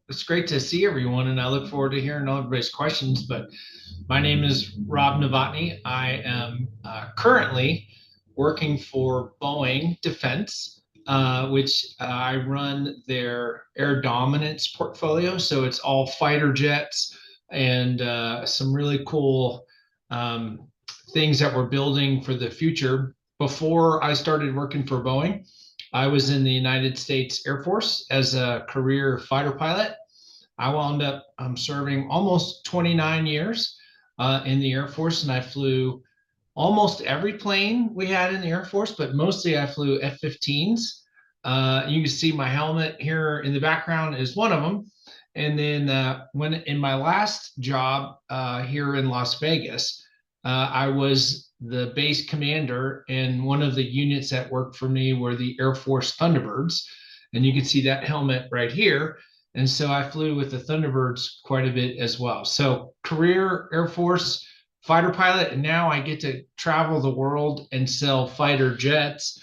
It's great to see everyone, and I look forward to hearing all everybody's questions. But my name is Rob Novotny. I am currently working for Boeing Defense, which I run their air dominance portfolio. So it's all fighter jets and some really cool um, things that we're building for the future. Before I started working for Boeing, I was in the United States Air Force as a career fighter pilot. I wound up serving almost 29 years in the Air Force, and I flew almost every plane we had in the Air Force, but mostly I flew F-15s. You can see my helmet here in the background is one of them. And then when in my last job here in Las Vegas, I was the base commander, and one of the units that worked for me were the Air Force Thunderbirds. And you can see that helmet right here. And so I flew with the Thunderbirds quite a bit as well. So career Air Force fighter pilot, and now I get to travel the world and sell fighter jets.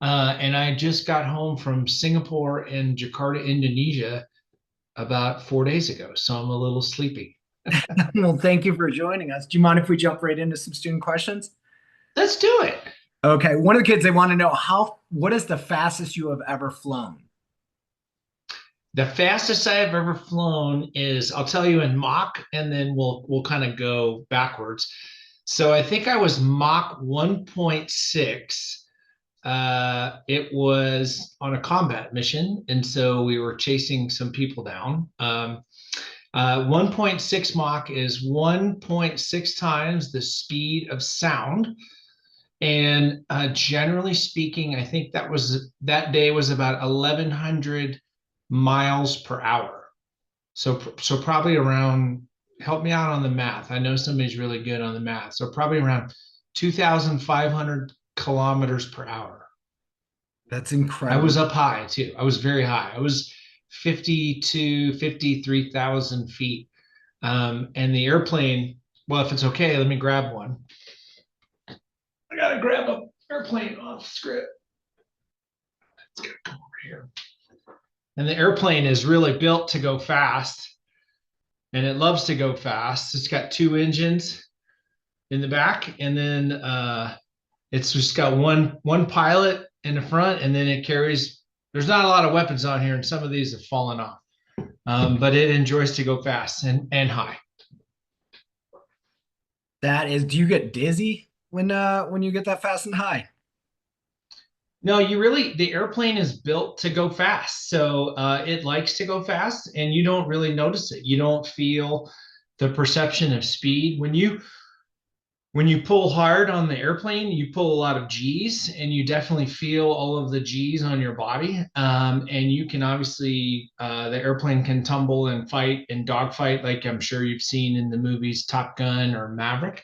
And I just got home from Singapore and Jakarta, Indonesia, about 4 days ago, so I'm a little sleepy. Well, thank you for joining us. Do you mind if we jump right into some student questions? Let's do it. Okay, one of the kids they want to know what is the fastest you have ever flown? The fastest I've ever flown is, I'll tell you in Mach, and then we'll kind of go backwards. So I think I was Mach 1.6. It was on a combat mission, and so we were chasing some people down. 1.6 Mach is 1.6 times the speed of sound. And generally speaking, I think that day was about 1,100 miles per hour. So probably around, help me out on the math. I know somebody's really good on the math. So probably around 2,500 kilometers per hour. That's I incredible. was up high too. I was very high. I was 53,000 feet. And the airplane, well, if it's okay, let me grab one. I gotta grab an airplane off script. It's gonna come over here. And the airplane is really built to go fast, and it loves to go fast. It's got two engines in the back, and then it's just got one pilot in the front, and then it carries. There's not a lot of weapons on here, and some of these have fallen off, but it enjoys to go fast and high. Do you get dizzy when you get that fast and high? No, the airplane is built to go fast. So it likes to go fast, and you don't really notice it. You don't feel the perception of speed. When you pull hard on the airplane, you pull a lot of G's, and you definitely feel all of the G's on your body. And you can obviously, the airplane can tumble and fight and dogfight, like I'm sure you've seen in the movies Top Gun or Maverick.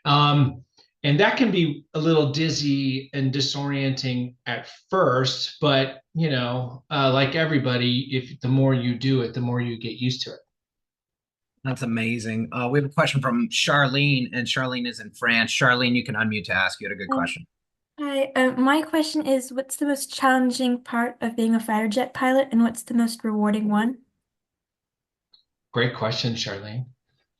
Um, and that can be a little dizzy and disorienting at first, but like everybody, if the more you do it, the more you get used to it. That's amazing. We have a question from Charlene, and Charlene is in France. Charlene, you can unmute to ask. You had a good Um, question. Hi, my question is, what's the most challenging part of being a fighter jet pilot, and what's the most rewarding one? Great question, Charlene.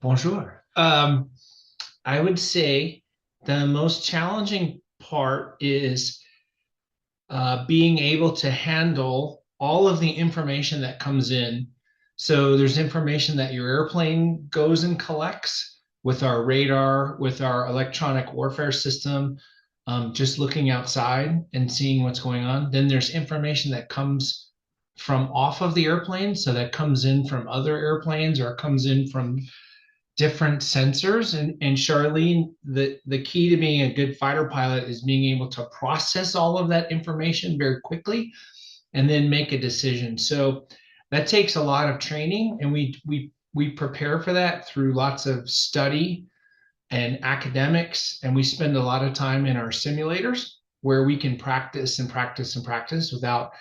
Bonjour. I would say the most challenging part is being able to handle all of the information that comes in. So there's information that your airplane goes and collects with our radar, with our electronic warfare system, just looking outside and seeing what's going on. Then there's information that comes from off of the airplane. So that comes in from other airplanes or comes in from different sensors. And Charlene, the key to being a good fighter pilot is being able to process all of that information very quickly and then make a decision. So that takes a lot of training, and we prepare for that through lots of study and academics, and we spend a lot of time in our simulators where we can practice and practice and practice without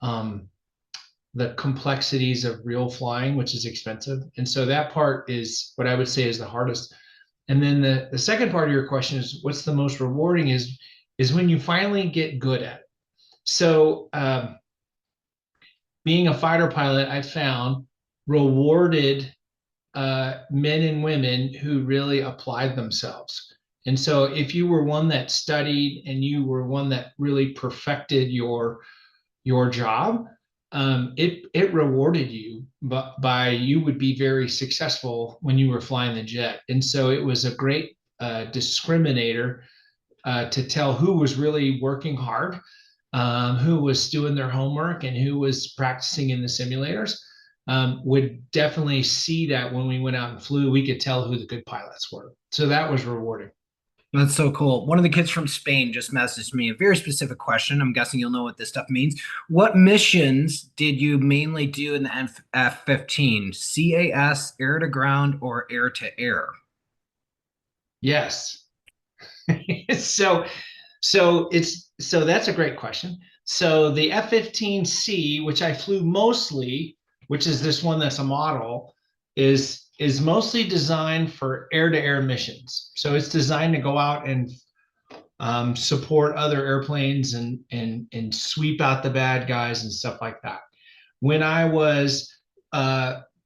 um, the complexities of real flying, which is expensive. And so that part is what I would say is the hardest. And then the second part of your question is what's the most rewarding is when you finally get good at it. So being a fighter pilot, I found rewarded men and women who really applied themselves. And so if you were one that studied and you were one that really perfected your job, it rewarded you, but by you would be very successful when you were flying the jet. And so it was a great discriminator to tell who was really working hard, who was doing their homework, and who was practicing in the simulators. Would definitely see that when we went out and flew, we could tell who the good pilots were. So that was rewarding. That's so cool. One of the kids from Spain just messaged me a very specific question. I'm guessing you'll know what this stuff means. What missions did you mainly do in the F-15? CAS, air to ground, or air to air? Yes. so so that's a great question. So the F-15C, which I flew mostly, which is this one that's a model, is mostly designed for air-to-air missions. So it's designed to go out and support other airplanes and sweep out the bad guys and stuff like that. When I was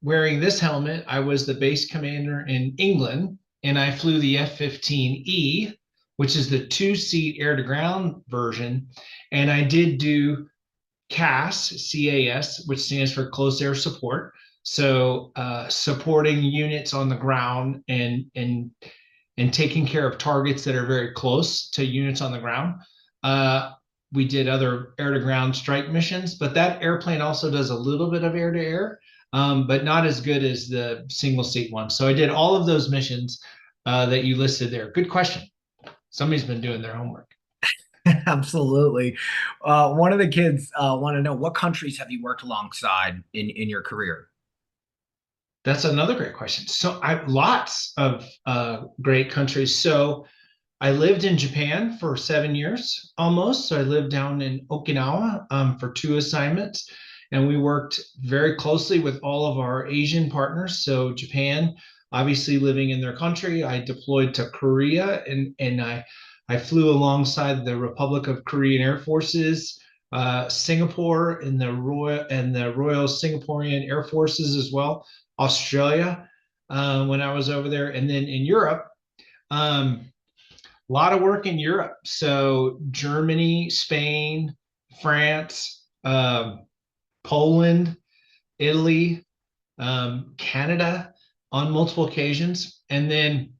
wearing this helmet, I was the base commander in England, and I flew the F-15E, which is the two-seat air-to-ground version. And I did do CAS, which stands for Close Air Support. So supporting units on the ground and taking care of targets that are very close to units on the ground. We did other air-to-ground strike missions, but that airplane also does a little bit of air-to-air, but not as good as the single-seat one. So I did all of those missions that you listed there. Good question. Somebody's been doing their homework. Absolutely. One of the kids want to know, what countries have you worked alongside in your career? That's another great question. So lots of great countries. So I lived in Japan for 7 years almost. So I lived down in Okinawa for 2 assignments, and we worked very closely with all of our Asian partners. So Japan, obviously living in their country, I deployed to Korea, and I flew alongside the Republic of Korean Air Forces, Singapore, and the Royal Singaporean Air Forces as well, Australia when I was over there, and then in Europe. A lot of work in Europe. So Germany, Spain, France, Poland, Italy, Canada on multiple occasions. And then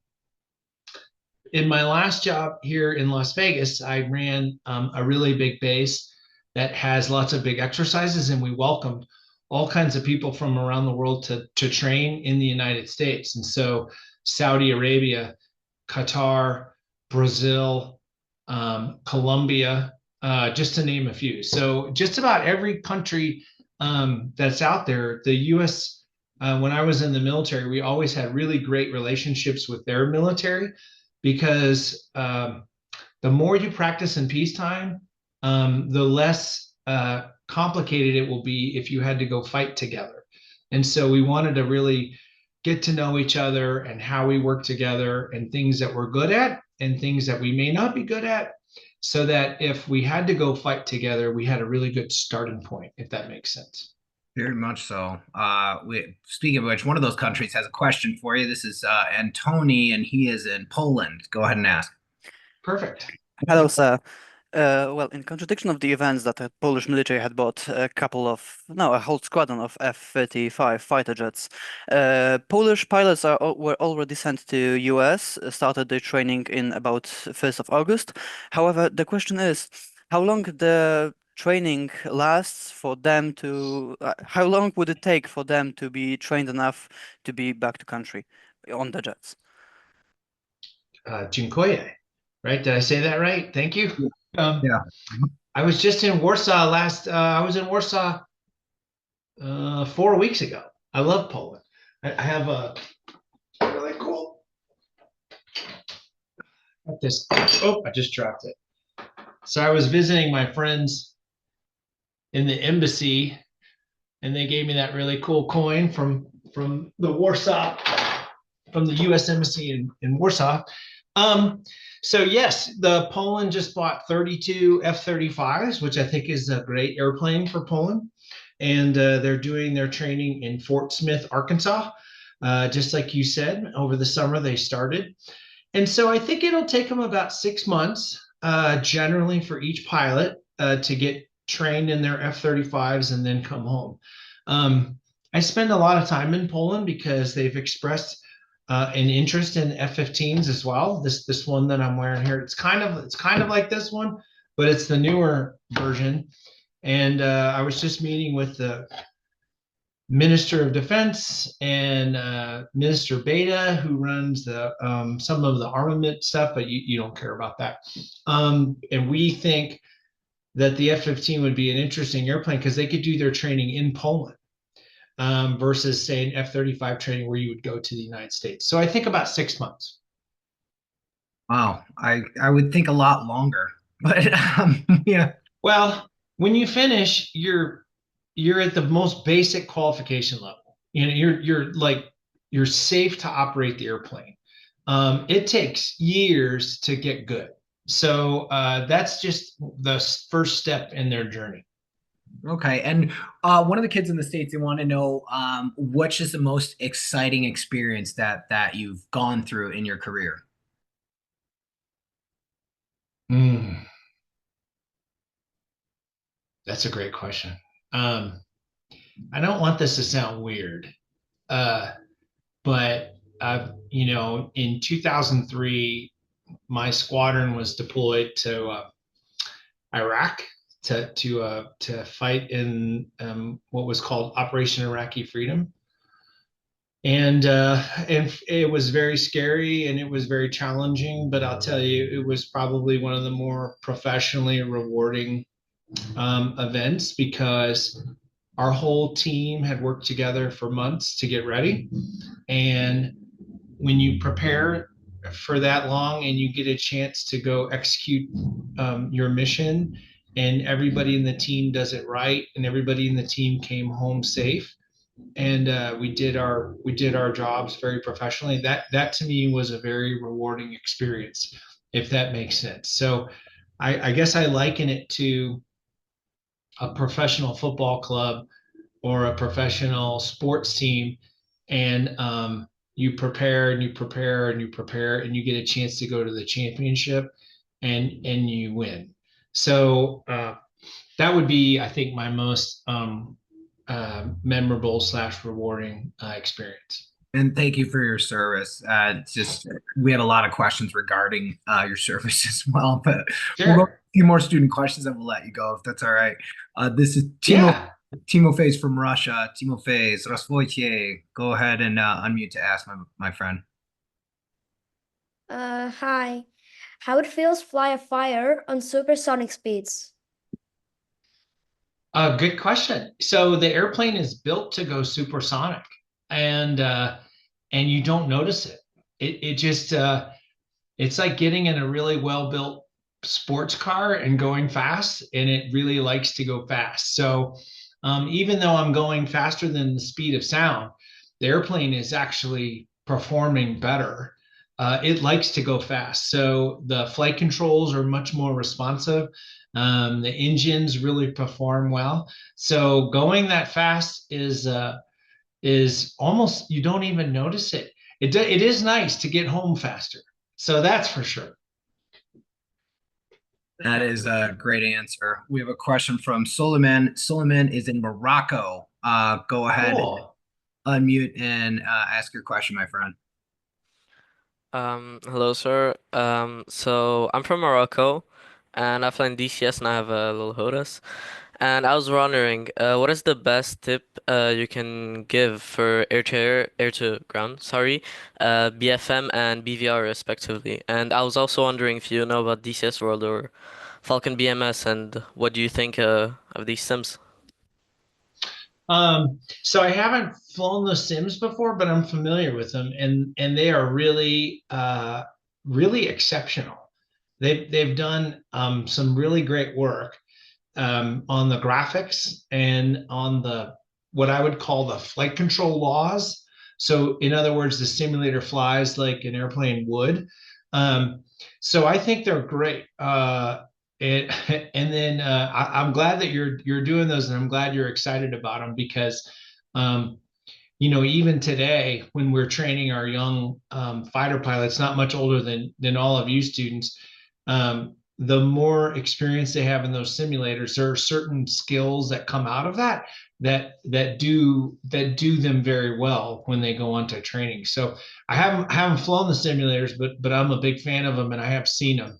in my last job here in Las Vegas, I ran a really big base that has lots of big exercises, and we welcomed all kinds of people from around the world to train in the United States. And so Saudi Arabia, Qatar, Brazil, Colombia, just to name a few. So just about every country that's out there, the U.S., when I was in the military, we always had really great relationships with their military because the more you practice in peacetime, the less complicated it will be if you had to go fight together. And so we wanted to really get to know each other and how we work together and things that we're good at and things that we may not be good at, so that if we had to go fight together, we had a really good starting point, if that makes sense. Very much so. Speaking of which, one of those countries has a question for you. This is Antony, and he is in Poland. Go ahead and ask. Perfect. Hello, sir. Well, in contradiction of the events that the Polish military had bought a whole squadron of F-35 fighter jets, Polish pilots were already sent to US, started their training in about 1st of August. However, the question is, how long the training lasts for them to, how long would it take for them to be trained enough to be back to country on the jets? Dziękuję. Right? Did I say that right? Thank you. Yeah. I was just in Warsaw I was in Warsaw 4 weeks ago. I love Poland. I have a really cool. Got this. Oh, I just dropped it. So I was visiting my friends in the embassy, and they gave me that really cool coin from the Warsaw, from the U.S. Embassy in Warsaw. So yes, the Poland just bought 32 F-35s, which I think is a great airplane for Poland. and they're doing their training in Fort Smith, Arkansas. Just like you said, over the summer they started. And so I think it'll take them about 6 months, generally for each pilot, to get trained in their F-35s and then come home. I spend a lot of time in Poland because they've expressed an interest in F-15s as well. This one that I'm wearing here, it's kind of like this one, but it's the newer version. And I was just meeting with the Minister of Defense and Minister Beta, who runs the some of the armament stuff, but you don't care about that. And we think that the F-15 would be an interesting airplane because they could do their training in Poland versus say an F-35 training where you would go to the United States. So I think about 6 months. Wow, I would think a lot longer, but yeah. Well, when you finish, you're at the most basic qualification level. You know, you're safe to operate the airplane. It takes years to get good. So that's just the first step in their journey. Okay, and one of the kids in the States, they want to know what's just the most exciting experience that you've gone through in your career. Mm, that's a great question. Um, I don't want this to sound weird, uh, but in 2003, my squadron was deployed to Iraq to fight in what was called Operation Iraqi Freedom, and it was very scary and it was very challenging. But I'll tell you, it was probably one of the more professionally rewarding events because our whole team had worked together for months to get ready, and when you prepare for that long and you get a chance to go execute your mission and everybody in the team does it right and everybody in the team came home safe and we did our jobs very professionally, that to me was a very rewarding experience, if that makes sense. So I guess I liken it to a professional football club or a professional sports team, and you prepare and you prepare and you prepare and you get a chance to go to the championship and you win. So that would be, I think, my most memorable slash rewarding experience. And thank you for your service. It's just we have a lot of questions regarding your service as well, but we'll go Sure. a few more student questions and we'll let you go if that's all right. This is Yeah. Timofey's from Russia. Timofey's Rasvoye. Go ahead and unmute to ask my friend. Hi. How it feels fly a fire on supersonic speeds? Good question. So the airplane is built to go supersonic, and you don't notice it. It just it's like getting in a really well built sports car and going fast, and it really likes to go fast. So even though I'm going faster than the speed of sound, the airplane is actually performing better. It likes to go fast. So the flight controls are much more responsive. The engines really perform well. So going that fast is almost, you don't even notice it. It is nice to get home faster. So that's for sure. That is a great answer. We have a question from Suleiman. Suleiman is in Morocco. Go ahead, Cool. unmute and ask your question, my friend. Hello, sir. So I'm from Morocco, and I fly in DCS, and I have a little HOTAS. And I was wondering, what is the best tip you can give for air to ground, sorry, BFM and BVR respectively? And I was also wondering if you know about DCS World or Falcon BMS, and what do you think of these sims? So I haven't flown the Sims before, but I'm familiar with them, and they are really really exceptional. They've done some really great work on the graphics and on the what I would call the flight control laws. So in other words, the simulator flies like an airplane would. So I think they're great. And and then I'm glad that you're doing those, and I'm glad you're excited about them because um, even today when we're training our young fighter pilots, not much older than all of you students, the more experience they have in those simulators, there are certain skills that come out of that do them very well when they go on to training. So I haven't flown the simulators, but I'm a big fan of them, and I have seen them.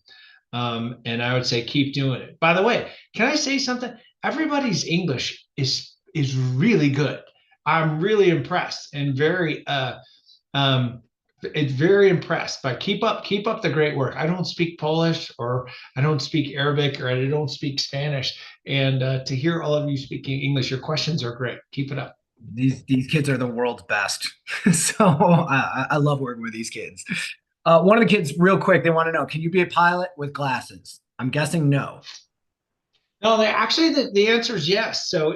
And I would say keep doing it. By the way, can I say something? Everybody's English is really good. I'm really impressed and um, it's very impressed. But keep up the great work. I don't speak Polish, or I don't speak Arabic, or I don't speak Spanish. And to hear all of you speaking English, your questions are great. Keep it up. These kids are the world's best. So I love working with these kids. One of the kids, real quick, they want to know, can you be a pilot with glasses? I'm guessing no. No, they actually the answer is yes. So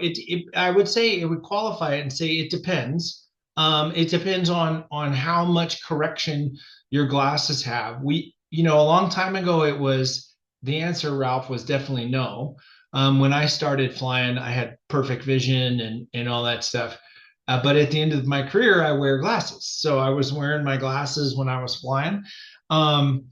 I would say it would qualify it and say it depends. It depends on how much correction your glasses have. A long time ago, it was the answer, Ralph, was definitely no. When I started flying, I had perfect vision and all that stuff. But at the end of my career, I wear glasses. So I was wearing my glasses when I was flying. Um,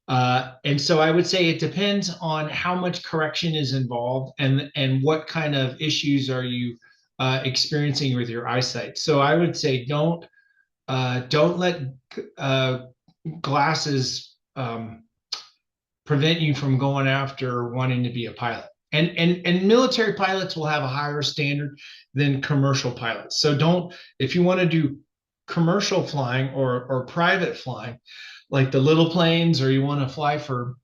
and so I would say it depends on how much correction is involved and what kind of issues are you experiencing with your eyesight. So I would say don't let uh, glasses prevent you from going after wanting to be a pilot. And military pilots will have a higher standard than commercial pilots. So if you want to do commercial flying or private flying, like the little planes, or you want to fly for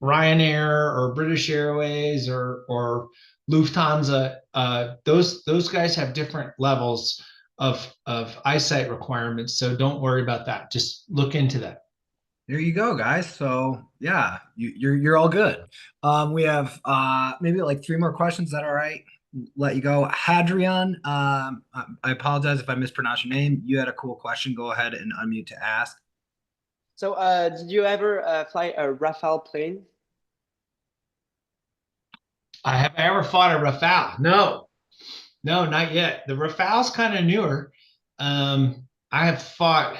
Ryanair or British Airways or Lufthansa, those guys have different levels of eyesight requirements. So don't worry about that. Just look into that. There you go, guys. So yeah, you're all good. We have maybe like three more questions. Is that all right? Let you go. Hadrian, I apologize if I mispronounced your name. You had a cool question. Go ahead and unmute to ask. So, did you ever fly a Rafale plane? Have I ever fought a Rafale? No, no, not yet. The Rafale's kind of newer. I have fought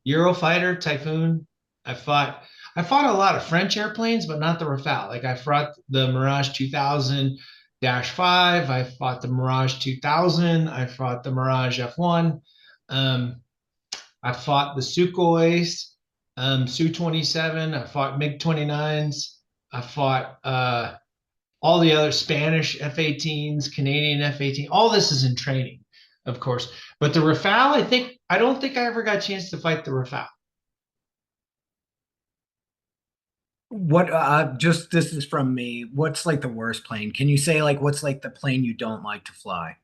Eurofighter, Typhoon. I fought I fought a lot of French airplanes, but not the Rafale. Like I fought the Mirage 2000-5. I fought the Mirage 2000. I fought the Mirage F1. Um, I fought the Sukhois, Su-27. I fought MiG-29s. I fought all the other Spanish F-18s, Canadian F-18. All this is in training, of course. But the Rafale, I don't think I ever got a chance to fight the Rafale. What just this is from me. What's like the worst plane? Can you say like what's like the plane you don't like to fly?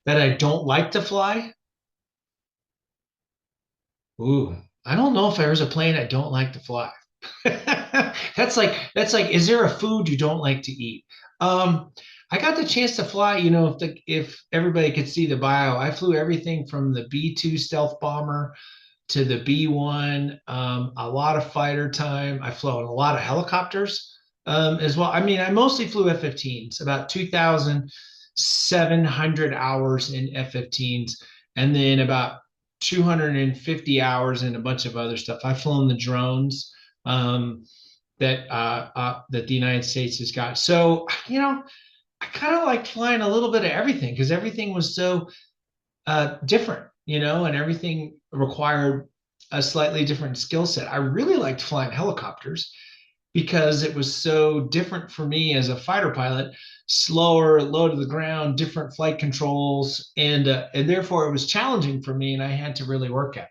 That I don't like to fly. Ooh, I don't know if there's a plane I don't like to fly. That's like, is there a food you don't like to eat? Um, I got the chance to fly, if everybody could see the bio, I flew everything from the B-2 stealth bomber to the B-1, a lot of fighter time. I flew a lot of helicopters as well. I mean, I mostly flew F-15s, about 2,700 hours in F-15s, and then about 250 hours in a bunch of other stuff. I've flown the drones that the United States has got. So, I kind of like flying a little bit of everything because everything was so different, and everything required a slightly different skill set. I really liked flying helicopters because it was so different for me as a fighter pilot, slower, low to the ground, different flight controls, and therefore it was challenging for me, and I had to really work at it.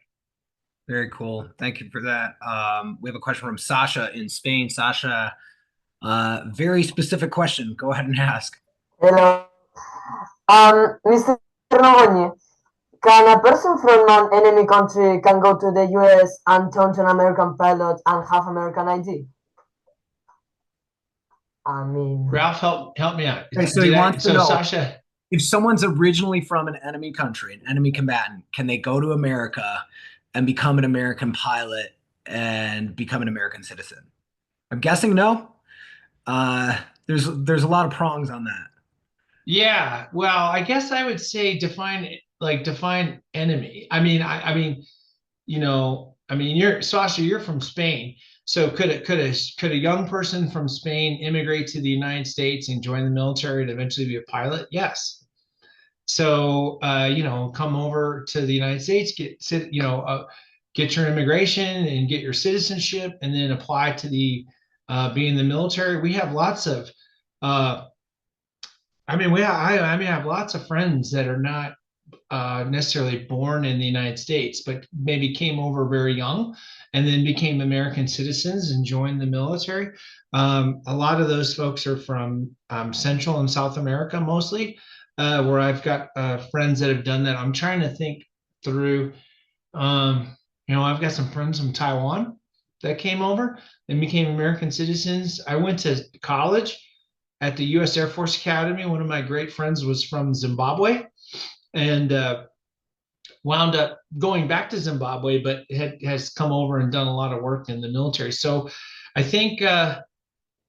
Very cool. Thank you for that. We have a question from Sasha in Spain. Sasha, very specific question. Go ahead and ask. Hello. Mr. Novotny, can a person from an enemy country can go to the US and turn to an American pilot and have American ID? I mean, Ralph, help me out. Okay, so he wants to know, Sasha, if someone's originally from an enemy country, an enemy combatant, can they go to America and become an American pilot and become an American citizen? I'm guessing no. There's a lot of prongs on that. Yeah, well, I guess I would say define enemy. You're Sasha, you're from Spain. So could a young person from Spain immigrate to the United States and join the military and eventually be a pilot? Yes. So come over to the United States, get your immigration and get your citizenship, and then apply to be in the military. We have lots of uh, I have lots of friends that are not necessarily born in the United States, but maybe came over very young and then became American citizens and joined the military. A lot of those folks are from Central and South America mostly, where I've got friends that have done that. I'm trying to think through. I've got some friends from Taiwan that came over and became American citizens. I went to college at the U.S. Air Force Academy. One of my great friends was from Zimbabwe and wound up going back to Zimbabwe, but has come over and done a lot of work in the military. So I think, without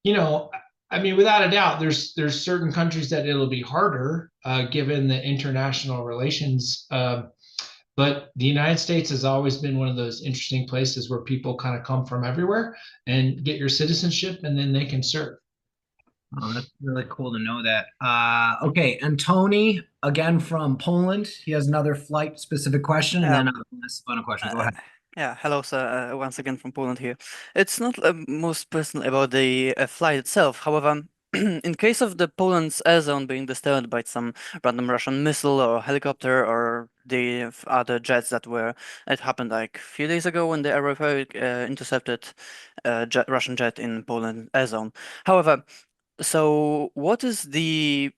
a doubt, there's certain countries that it'll be harder given the international relations. But the United States has always been one of those interesting places where people kind of come from everywhere and get your citizenship, and then they can serve. Oh, that's really cool to know that. Okay, and Tony, again from Poland, he has another flight-specific question, and then this final question. Go ahead. Yeah, hello, sir. Once again from Poland here. It's not most personal about the flight itself. However, in case of the Poland's air zone being disturbed by some random Russian missile or helicopter or the other jets it happened like a few days ago when the air intercepted Russian jet in Poland air zone. However, so what is the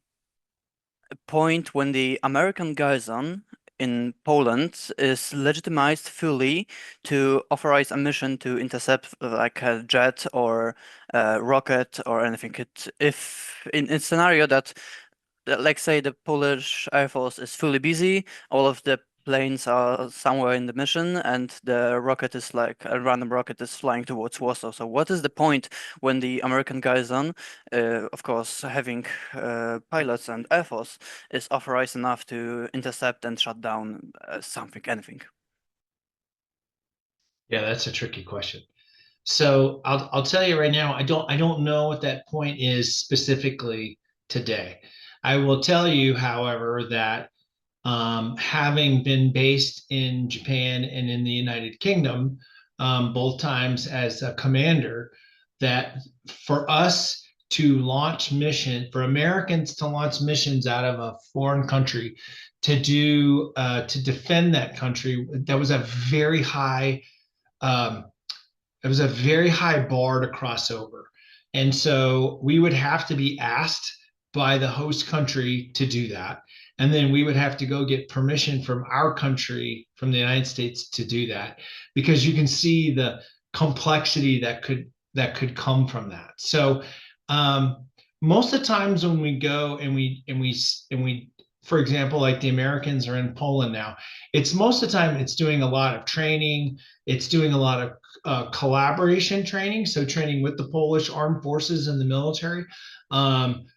point when the American garrison in Poland is legitimized fully to authorize a mission to intercept like a jet or a rocket or anything? If in scenario that like say the Polish Air Force is fully busy, all of the planes are somewhere in the mission, and the rocket is like a random rocket is flying towards Warsaw. So what is the point when the American garrison, of course, having pilots and Air Force, is authorized enough to intercept and shut down anything? Yeah, that's a tricky question. So I'll tell you right now, I don't know what that point is specifically today. I will tell you, however, that having been based in Japan and in the United Kingdom, both times as a commander, that for us to for Americans to launch missions out of a foreign country to defend that country, that was a very high um, it was a very high bar to cross over. And so we would have to be asked by the host country to do that. And then we would have to go get permission from our country, from the United States, to do that, because you can see the complexity that could come from that. So most of the times when we go and we for example, like the Americans are in Poland now, it's most of the time it's doing a lot of training, it's doing a lot of collaboration training, so training with the Polish armed forces and the military on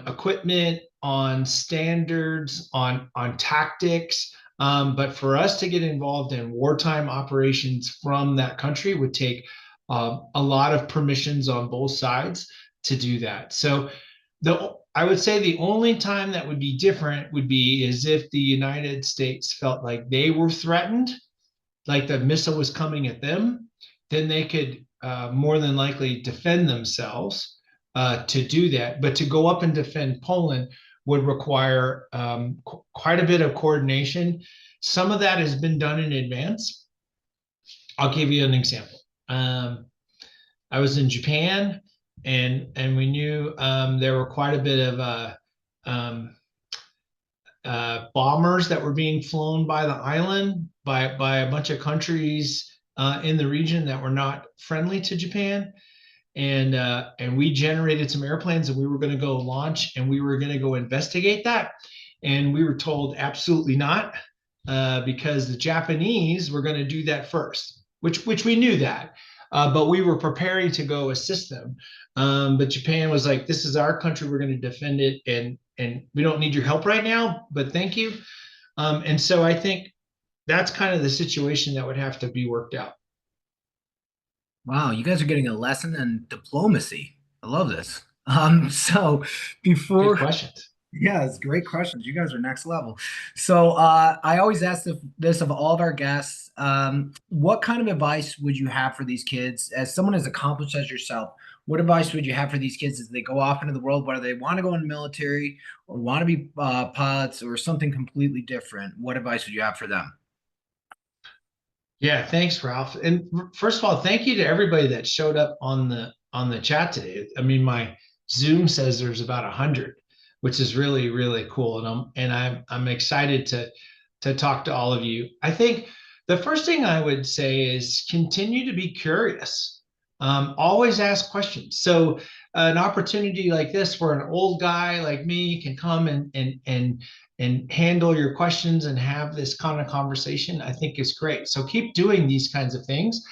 equipment, on standards, on tactics. But for us to get involved in wartime operations from that country would take a lot of permissions on both sides to do that. So I would say the only time that would be different would be is if the United States felt like they were threatened, like the missile was coming at them, then they could more than likely defend themselves to do that. But to go up and defend Poland would require quite a bit of coordination. Some of that has been done in advance. I'll give you an example. I was in Japan, and we knew there were quite a bit of bombers that were being flown by the island by a bunch of countries in the region that were not friendly to Japan. And we generated some airplanes, and we were going to go launch, and we were going to go investigate that. And we were told absolutely not, because the Japanese were going to do that first, which we knew that. but we were preparing to go assist them. But Japan was like, "This is our country. We're going to defend it, and we don't need your help right now, but thank you." And so I think that's kind of the situation that would have to be worked out. Wow, you guys are getting a lesson in diplomacy. I love this. So before Good questions. Yeah, it's great questions. You guys are next level. So I always ask this of all of our guests. What kind of advice would you have for these kids, as someone as accomplished as yourself? What advice would you have for these kids as they go off into the world, whether they want to go in the military or want to be pilots or something completely different? What advice would you have for them? Yeah, thanks, Ralph. And first of all, thank you to everybody that showed up on the chat today. I mean, my Zoom says there's about 100, which is really, really cool. And I'm excited to talk to all of you. I think the first thing I would say is continue to be curious. Always ask questions. So an opportunity like this where an old guy like me can come and handle your questions and have this kind of conversation, I think is great. So keep doing these kinds of things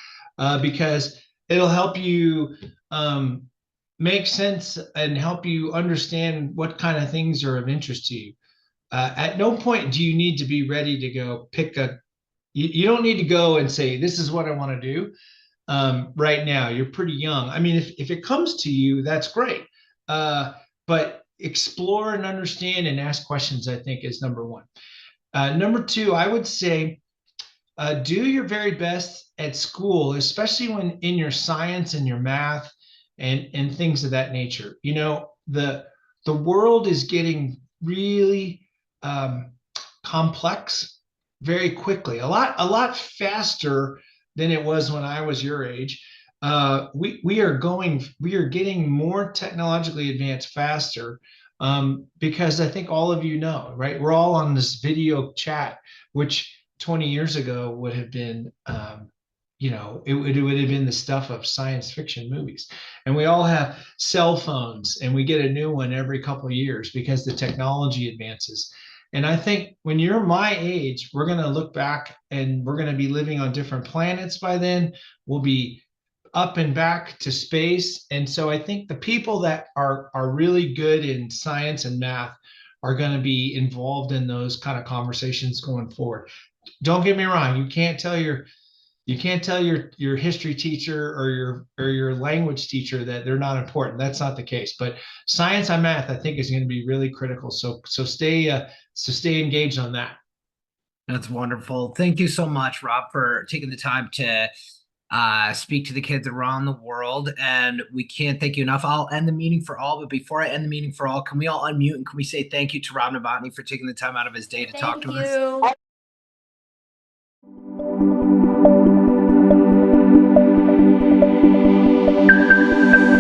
because it'll help you make sense and help you understand what kind of things are of interest to you. At no point do you need to be ready to go pick you don't need to go and say, this is what I want to do right now. You're pretty young. I mean, if it comes to you, that's great. But explore and understand and ask questions, I think, is number one. Number two, I would say do your very best at school, especially when in your science and your math and things of that nature. You know, the world is getting really complex very quickly, a lot faster than it was when I was your age. We are getting more technologically advanced faster because I think all of you know, right? We're all on this video chat, which 20 years ago would have been, it would have been the stuff of science fiction movies. And we all have cell phones, and we get a new one every couple of years because the technology advances. And I think when you're my age, we're going to look back and we're going to be living on different planets by then. We'll be up and back to space. And so I think the people that are really good in science and math are going to be involved in those kind of conversations going forward. Don't get me wrong, you can't tell your history teacher or your language teacher that they're not important. That's not the case. But science and math, I think, is going to be really critical. So stay engaged on that. That's wonderful. Thank you so much, Rob, for taking the time to speak to the kids around the world. And we can't thank you enough. I'll end the meeting for all, but before I end the meeting for all, can we all unmute and can we say thank you to Rob Novotny for taking the time out of his day to talk to us? Thank you.